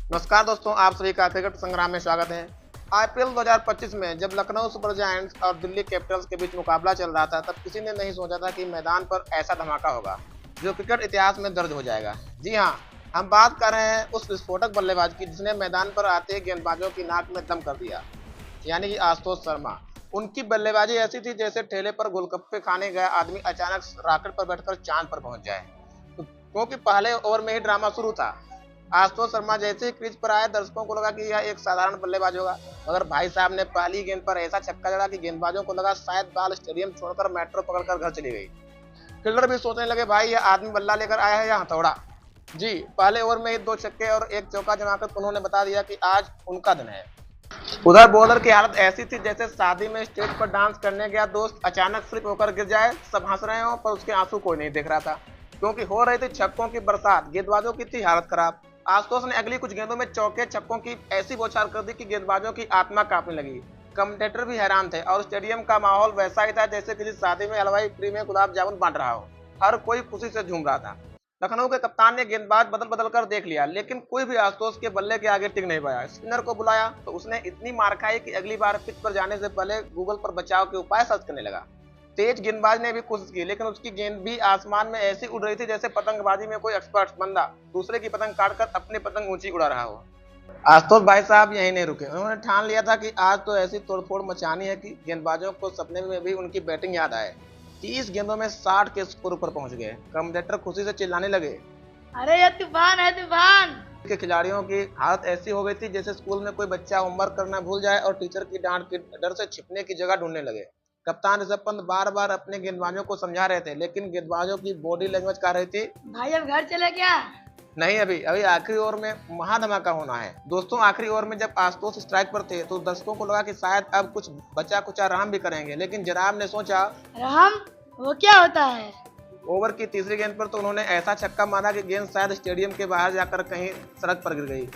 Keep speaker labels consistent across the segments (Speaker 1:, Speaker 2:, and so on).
Speaker 1: नमस्कार दोस्तों, आप सभी का क्रिकेट संग्राम में स्वागत है। आईपीएल 2025 में जब लखनऊ सुपर जायंट्स और दिल्ली कैपिटल्स के बीच मुकाबला चल रहा था, तब किसी ने नहीं सोचा था कि मैदान पर ऐसा धमाका होगा जो क्रिकेट इतिहास में दर्ज हो जाएगा। जी हाँ, हम बात कर रहे हैं उस विस्फोटक बल्लेबाज की जिसने मैदान पर आते ही गेंदबाजों की नाक में दम कर दिया, यानी कि आशुतोष शर्मा। उनकी बल्लेबाजी ऐसी थी जैसे ठेले पर गोलगप्पे खाने गया आदमी अचानक रॉकेट पर बैठकर चांद पर पहुंच जाए। क्योंकि पहले ओवर में ही ड्रामा शुरू था। आशुतोष शर्मा जैसे ही क्रीज पर आए, दर्शकों को लगा कि यह एक साधारण बल्लेबाज होगा, मगर भाई साहब ने पहली गेंद पर ऐसा छक्का जड़ा कि गेंदबाजों को लगा शायद बाल स्टेडियम छोड़कर मेट्रो पकड़कर घर चली गई। फील्डर भी सोचने लगे, भाई यह आदमी बल्ला लेकर आया है या हथौड़ा। जी, पहले ओवर में ही 2 छक्के और 1 चौका जमाकर उन्होंने बता दिया कि आज उनका दिन है। उधर बॉलर की हालत ऐसी थी जैसे शादी में स्टेज पर डांस करने गया दोस्त अचानक स्लिप होकर गिर जाए। सब हंस रहे हो पर उसके आंसू कोई नहीं देख रहा था, क्योंकि हो रही थी छक्कों की बरसात। गेंदबाजों की थी हालत खराब। आशुतोष ने अगली कुछ गेंदों में चौके छक्कों की ऐसी बौछार कर दी कि गेंदबाजों की आत्मा कांपने लगी। कमेंटेटर भी हैरान थे और स्टेडियम का माहौल वैसा ही था जैसे किसी शादी में हलवाई फ्री में गुलाब जामुन बांट रहा हो। हर कोई खुशी से झूम रहा था। लखनऊ के कप्तान ने गेंदबाज बदल बदल कर देख लिया, लेकिन कोई भी आशुतोष के बल्ले के आगे टिक नहीं पाया। स्पिनर को बुलाया तो उसने इतनी मार खाई कि अगली बार पिच पर जाने से पहले गूगल पर बचाव के उपाय सर्च करने लगा। तेज गेंदबाज ने भी कोशिश की, लेकिन उसकी गेंद भी आसमान में ऐसी उड़ रही थी जैसे पतंगबाजी में कोई एक्सपर्ट बंदा दूसरे की पतंग काटकर अपनी पतंग ऊंची उड़ा रहा हो। आशुतोष भाई साहब यहीं नहीं रुके। उन्होंने ठान लिया था कि आज तो ऐसी तोड़फोड़ मचानी है कि गेंदबाजों को सपने में भी उनकी बैटिंग याद आए। 30 गेंदों में 60 के स्कोर पर पहुंच गए। कमेंटेटर खुशी से चिल्लाने लगे,
Speaker 2: अरे ये तूफान है तूफान।
Speaker 1: के खिलाड़ियों की हालत ऐसी हो गई थी जैसे स्कूल में कोई बच्चा होमवर्क करना भूल जाए और टीचर की डांट के डर से छिपने की जगह ढूंढने लगे। कप्तान ऋषभ पंत बार बार अपने गेंदबाजों को समझा रहे थे, लेकिन गेंदबाजों की बॉडी लैंग्वेज कह रही थी,
Speaker 2: भाई अब घर चले क्या?
Speaker 1: नहीं, अभी अभी आखिरी ओवर में महाधमाका होना है। दोस्तों, आखिरी ओवर में जब आशुतोष स्ट्राइक पर थे तो दर्शकों को लगा कि शायद अब कुछ बचा कुचा रहम भी करेंगे, लेकिन जनाब ने सोचा,
Speaker 2: रहम? वो क्या होता है?
Speaker 1: ओवर की तीसरी गेंद पर तो उन्होंने ऐसा छक्का मारा कि गेंद शायद स्टेडियम के बाहर जाकर कहीं सड़क पर गिर गई।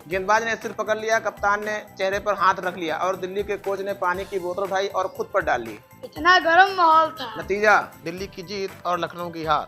Speaker 1: गेंदबाज ने सिर पकड़ लिया, कप्तान ने चेहरे पर हाथ रख लिया और दिल्ली के कोच ने पानी की बोतल उठाई और खुद पर डाल ली।
Speaker 2: इतना गर्म माहौल था।
Speaker 1: नतीजा दिल्ली की जीत और लखनऊ की हार।